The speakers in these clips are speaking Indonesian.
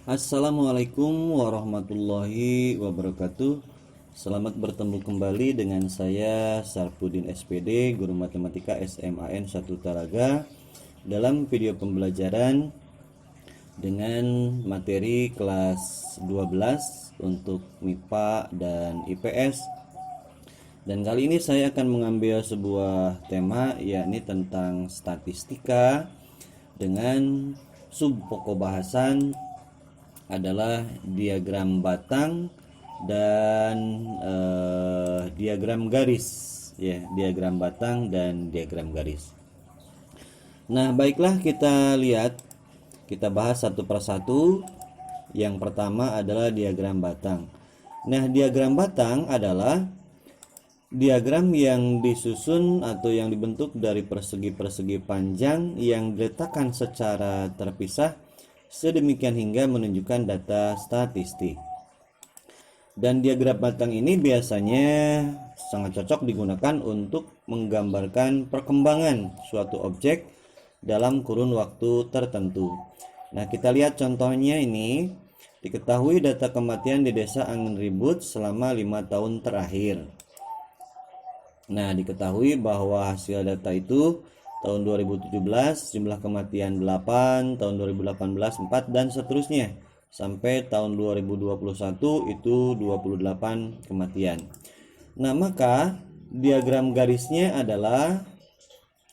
Assalamualaikum warahmatullahi wabarakatuh. Selamat bertemu kembali dengan saya Sarpudin SPD, Guru Matematika SMAN 1 Taraga, dalam video pembelajaran dengan materi kelas 12 untuk MIPA dan IPS. Dan kali ini saya akan mengambil sebuah tema, yakni tentang statistika, dengan subpokok bahasan adalah diagram batang dan diagram garis, ya, diagram batang dan diagram garis. Nah, baiklah, kita bahas satu persatu. Yang pertama adalah diagram batang. Nah, diagram batang adalah diagram yang disusun atau yang dibentuk dari persegi-persegi panjang yang diletakkan secara terpisah sedemikian hingga menunjukkan data statistik. Dan diagram batang ini biasanya sangat cocok digunakan untuk menggambarkan perkembangan suatu objek dalam kurun waktu tertentu. Nah, kita lihat contohnya ini. Diketahui data kematian di desa Angin Ribut selama 5 tahun terakhir. Nah, diketahui bahwa hasil data itu tahun 2017 jumlah kematian 8, tahun 2018 4, dan seterusnya sampai tahun 2021 itu 28 kematian. Nah, maka diagram garisnya adalah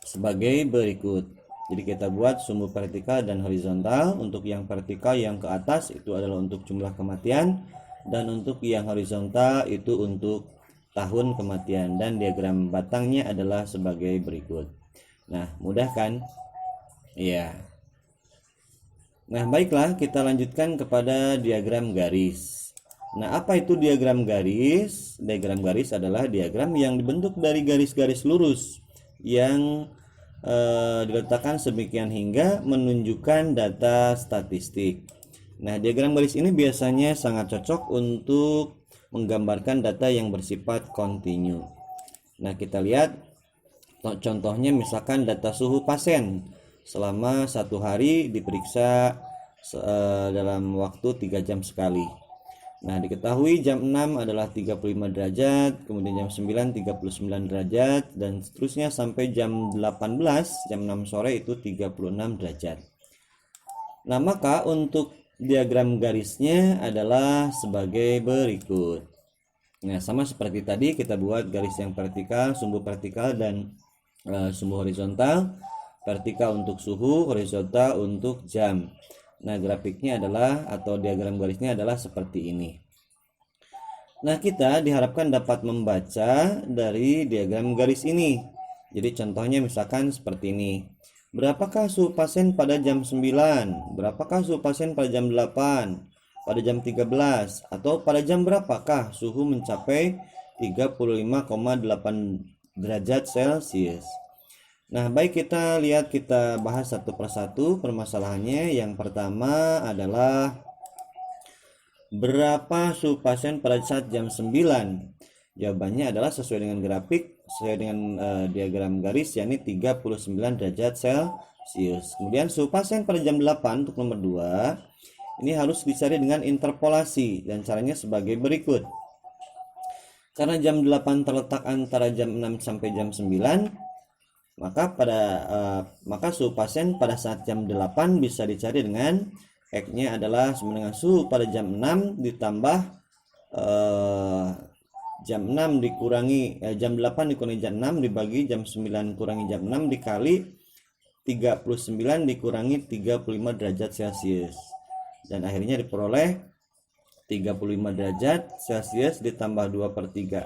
sebagai berikut. Jadi kita buat sumbu vertikal dan horizontal. Untuk yang vertikal yang ke atas itu adalah untuk jumlah kematian, dan untuk yang horizontal itu untuk tahun kematian, dan diagram batangnya adalah sebagai berikut. Nah, mudah kan? Iya. Nah, baiklah, kita lanjutkan kepada diagram garis. Nah, apa itu diagram garis? Diagram garis adalah diagram yang dibentuk dari garis-garis lurus yang diletakkan sedemikian hingga menunjukkan data statistik. Nah, diagram garis ini biasanya sangat cocok untuk menggambarkan data yang bersifat kontinu. Nah, kita lihat contohnya, misalkan data suhu pasien selama 1 hari diperiksa dalam waktu 3 jam sekali. Nah, diketahui jam 6 adalah 35 derajat, kemudian jam 9 39 derajat, dan seterusnya sampai jam 18, jam 6 sore itu 36 derajat. Nah, maka untuk diagram garisnya adalah sebagai berikut. Nah, sama seperti tadi, kita buat garis yang vertikal, sumbu vertikal dan sumbu horizontal. Vertikal untuk suhu, horizontal untuk jam. Nah, grafiknya adalah, atau diagram garisnya adalah seperti ini. Nah, kita diharapkan dapat membaca dari diagram garis ini. Jadi contohnya misalkan seperti ini. Berapakah suhu pasien pada jam 9? Berapakah suhu pasien pada jam 8? Pada jam 13? Atau pada jam berapakah suhu mencapai 35,8 derajat Celcius? Nah, baik, kita bahas satu persatu permasalahannya. Yang pertama adalah berapa suhu pasien pada saat jam 9? Jawabannya adalah sesuai dengan grafik, sesuai dengan diagram garis, yakni 39 derajat Celcius. Kemudian suhu pasien pada jam 8 untuk nomor 2, ini harus dicari dengan interpolasi, dan caranya sebagai berikut. Karena jam 8 terletak antara jam 6 sampai jam 9, maka suhu pasien pada saat jam 8 bisa dicari dengan X-nya adalah sama dengan suhu pada jam 6 ditambah jam 6 dikurangi jam 8 dikurangi jam 6 dibagi jam 9 kurangi jam 6 dikali 39 dikurangi 35 derajat Celcius, dan akhirnya diperoleh 35 derajat Celcius ditambah 2/3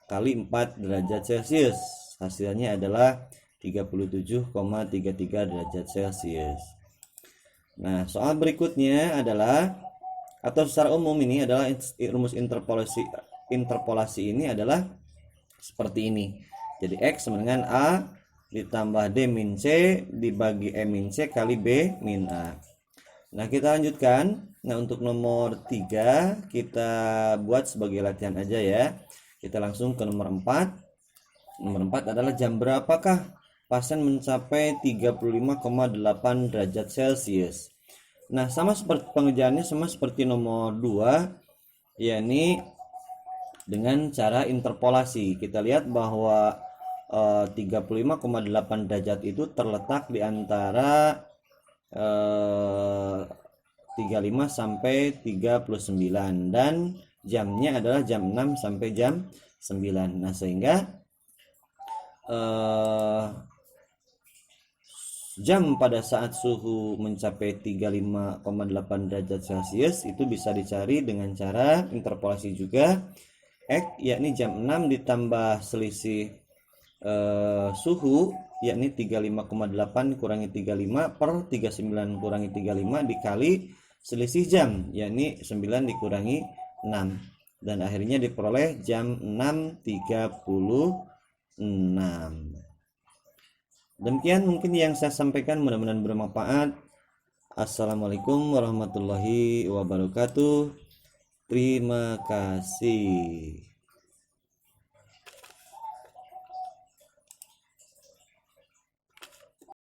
kali 4 derajat Celcius. Hasilnya adalah 37,33 derajat Celcius. Nah, soal berikutnya adalah, atau secara umum ini adalah rumus interpolasi ini adalah seperti ini. Jadi X sama dengan A ditambah D min C dibagi E min C kali B min A. Nah, kita lanjutkan. Nah, untuk nomor 3 kita buat sebagai latihan aja ya. Kita langsung ke nomor 4. Nomor 4 adalah jam berapakah pasien mencapai 35,8 derajat Celcius. Nah, sama seperti pengerjaannya sama seperti nomor 2, yakni dengan cara interpolasi. Kita lihat bahwa 35,8 derajat itu terletak di antara 35 sampai 39 dan jamnya adalah jam 6 sampai jam 9. Nah, sehingga jam pada saat suhu mencapai 35,8 derajat Celcius itu bisa dicari dengan cara interpolasi juga, yakni jam 6 ditambah selisih suhu, yakni 35,8 kurangi 35 per 39 kurangi 35 dikali selisih jam, yakni 9 dikurangi 6, dan akhirnya diperoleh jam 6.36. Demikian mungkin yang saya sampaikan, mudah-mudahan bermanfaat. Assalamualaikum warahmatullahi wabarakatuh. Terima kasih.